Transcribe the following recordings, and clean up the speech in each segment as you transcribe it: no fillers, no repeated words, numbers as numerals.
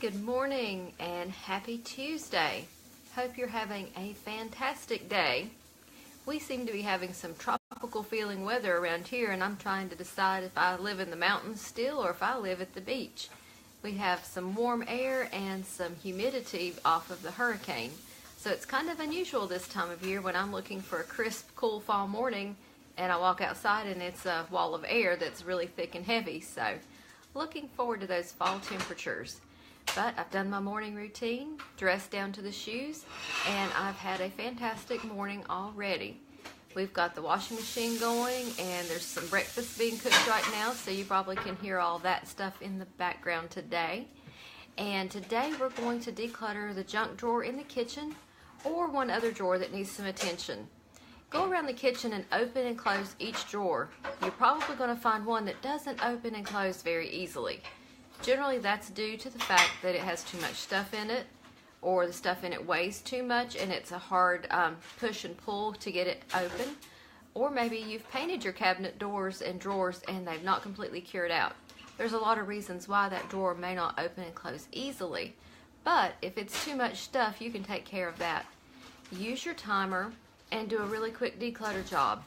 Good morning and happy Tuesday. Hope you're having a fantastic day. We seem to be having some tropical feeling weather around here, and I'm trying to decide if I live in the mountains still or if I live at the beach. We have some warm air and some humidity off of the hurricane. So it's kind of unusual this time of year when I'm looking for a crisp, cool fall morning and I walk outside and it's a wall of air that's really thick and heavy. So looking forward to those fall temperatures. But I've done my morning routine, dressed down to the shoes, and I've had a fantastic morning already. We've got the washing machine going, and there's some breakfast being cooked right now, so you probably can hear all that stuff in the background today. And today we're going to declutter the junk drawer in the kitchen, or one other drawer that needs some attention. Go around the kitchen and open and close each drawer. You're probably going to find one that doesn't open and close very easily. Generally, that's due to the fact that it has too much stuff in it, or the stuff in it weighs too much and it's a hard push and pull to get it open. Or maybe you've painted your cabinet doors and drawers and they've not completely cured out. There's a lot of reasons why that drawer may not open and close easily. But if it's too much stuff, you can take care of that. Use your timer and do a really quick declutter job.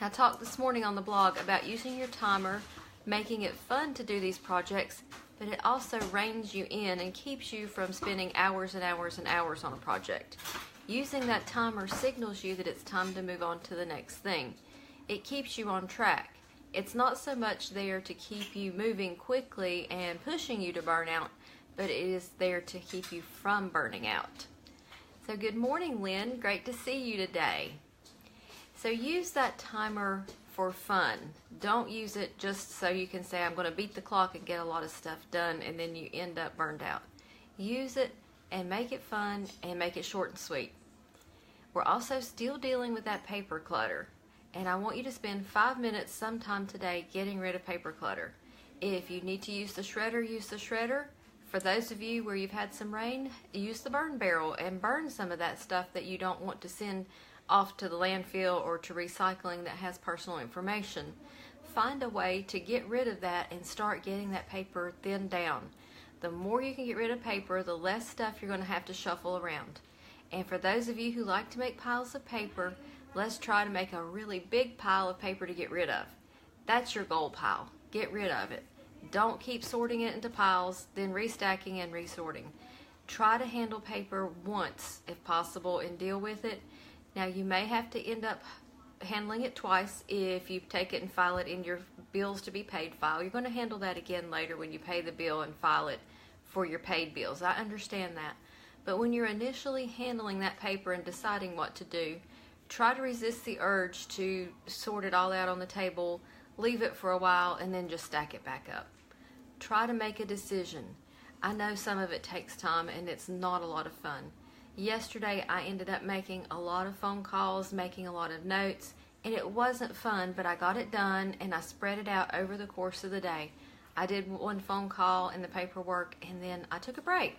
I talked this morning on the blog about using your timer, making it fun to do these projects, but it also reins you in and keeps you from spending hours and hours and hours on a project. Using that timer signals you that it's time to move on to the next thing. It keeps you on track. It's not so much there to keep you moving quickly and pushing you to burn out, but it is there to keep you from burning out. So good morning, Lynn. Great to see you today. So use that timer for fun. Don't use it just so you can say, I'm going to beat the clock and get a lot of stuff done, and then you end up burned out. Use it and make it fun and make it short and sweet. We're also still dealing with that paper clutter, and I want you to spend 5 minutes sometime today getting rid of paper clutter. If you need to use the shredder, use the shredder. For those of you where you've had some rain, use the burn barrel and burn some of that stuff that you don't want to send off to the landfill or to recycling that has personal information. Find a way to get rid of that and start getting that paper thinned down. The more you can get rid of paper, the less stuff you're going to have to shuffle around. And for those of you who like to make piles of paper, let's try to make a really big pile of paper to get rid of. That's your goal pile. Get rid of it. Don't keep sorting it into piles, then restacking and resorting. Try to handle paper once if possible and deal with it. Now you may have to end up handling it twice if you take it and file it in your bills to be paid file. You're going to handle that again later when you pay the bill and file it for your paid bills. I understand that. But when you're initially handling that paper and deciding what to do, try to resist the urge to sort it all out on the table, leave it for a while, and then just stack it back up. Try to make a decision. I know some of it takes time and it's not a lot of fun. Yesterday I ended up making a lot of phone calls, making a lot of notes, and it wasn't fun, but I got it done and I spread it out over the course of the day. I did one phone call and the paperwork, and then I took a break.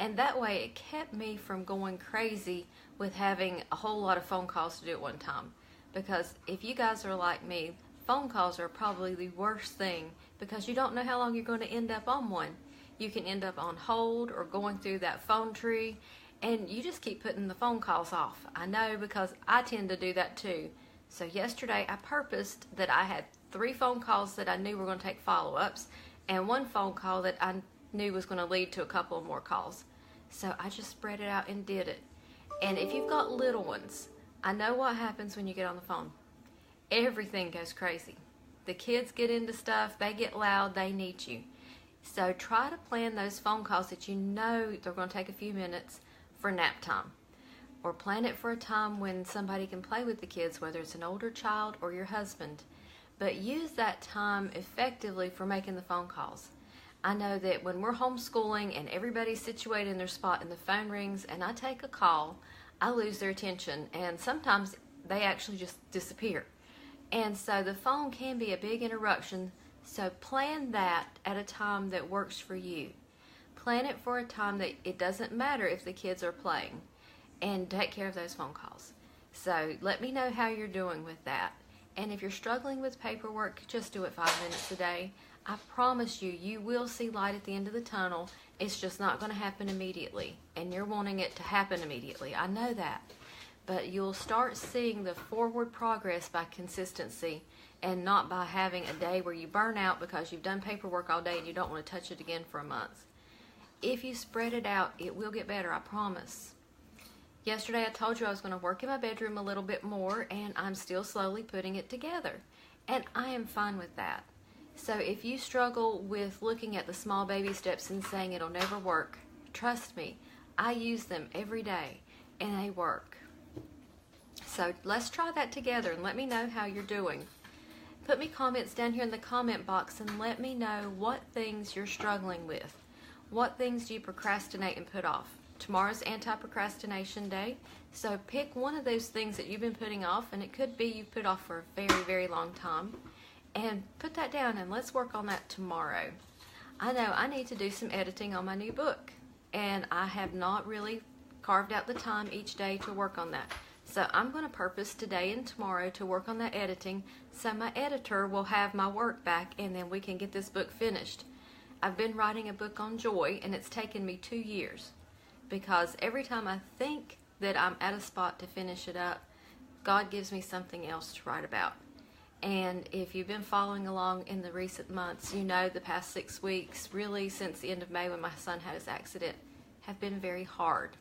And that way it kept me from going crazy with having a whole lot of phone calls to do at one time. Because if you guys are like me, phone calls are probably the worst thing because you don't know how long you're going to end up on one. You can end up on hold or going through that phone tree, and you just keep putting the phone calls off. I know because I tend to do that too. So yesterday I purposed that I had 3 phone calls that I knew were going to take follow-ups and 1 phone call that I knew was going to lead to a couple of more calls. So I just spread it out and did it. And if you've got little ones, I know what happens when you get on the phone. Everything goes crazy. The kids get into stuff, they get loud, they need you. So try to plan those phone calls that you know they're going to take a few minutes for nap time, or plan it for a time when somebody can play with the kids, whether it's an older child or your husband. But use that time effectively for making the phone calls. I know that when we're homeschooling and everybody's situated in their spot and the phone rings and I take a call, I lose their attention, and sometimes they actually just disappear. And so the phone can be a big interruption, so plan that at a time that works for you. Plan it for a time that it doesn't matter if the kids are playing, and take care of those phone calls. So let me know how you're doing with that. And if you're struggling with paperwork, just do it 5 minutes a day. I promise you, you will see light at the end of the tunnel. It's just not going to happen immediately. And you're wanting it to happen immediately. I know that. But you'll start seeing the forward progress by consistency and not by having a day where you burn out because you've done paperwork all day and you don't want to touch it again for a month. If you spread it out, it will get better, I promise. Yesterday I told you I was going to work in my bedroom a little bit more, and I'm still slowly putting it together. And I am fine with that. So if you struggle with looking at the small baby steps and saying it'll never work, trust me, I use them every day and they work. So let's try that together and let me know how you're doing. Put me comments down here in the comment box and let me know what things you're struggling with. What things do you procrastinate and put off? Tomorrow's anti-procrastination day, so pick one of those things that you've been putting off, and it could be you've put off for a very, very long time, and put that down and let's work on that tomorrow. I know I need to do some editing on my new book, and I have not really carved out the time each day to work on that. So I'm going to purpose today and tomorrow to work on that editing so my editor will have my work back and then we can get this book finished. I've been writing a book on joy and it's taken me 2 years because every time I think that I'm at a spot to finish it up, God gives me something else to write about. And if you've been following along in the recent months, you know the past 6 weeks, really since the end of May when my son had his accident, have been very hard.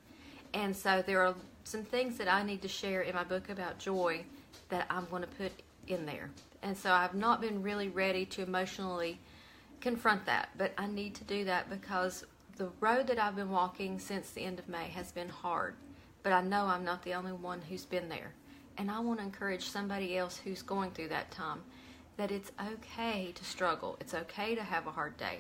And so there are some things that I need to share in my book about joy that I'm going to put in there. And so I've not been really ready to emotionally confront that, but I need to do that because the road that I've been walking since the end of May has been hard. But I know I'm not the only one who's been there. And I want to encourage somebody else who's going through that time that it's okay to struggle. It's okay to have a hard day.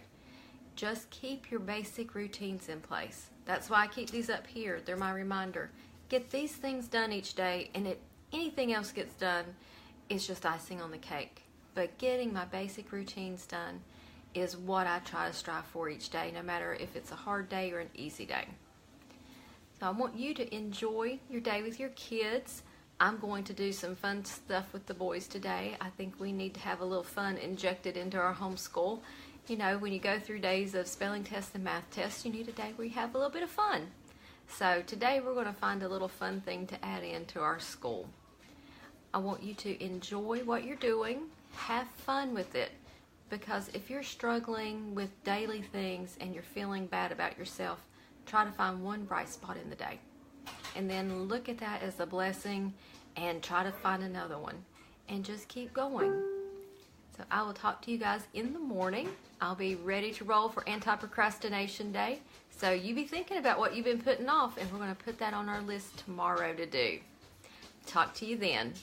Just keep your basic routines in place. That's why I keep these up here. They're my reminder. Get these things done each day, and if anything else gets done, it's just icing on the cake. But getting my basic routines done is what I try to strive for each day, no matter if it's a hard day or an easy day. So I want you to enjoy your day with your kids. I'm going to do some fun stuff with the boys today. I think we need to have a little fun injected into our homeschool. You know, when you go through days of spelling tests and math tests, you need a day where you have a little bit of fun. So today we're going to find a little fun thing to add into our school. I want you to enjoy what you're doing, have fun with it, because if you're struggling with daily things and you're feeling bad about yourself, try to find one bright spot in the day. And then look at that as a blessing and try to find another one. And just keep going. So I will talk to you guys in the morning. I'll be ready to roll for Anti-Procrastination Day. So you be thinking about what you've been putting off, and we're going to put that on our list tomorrow to do. Talk to you then.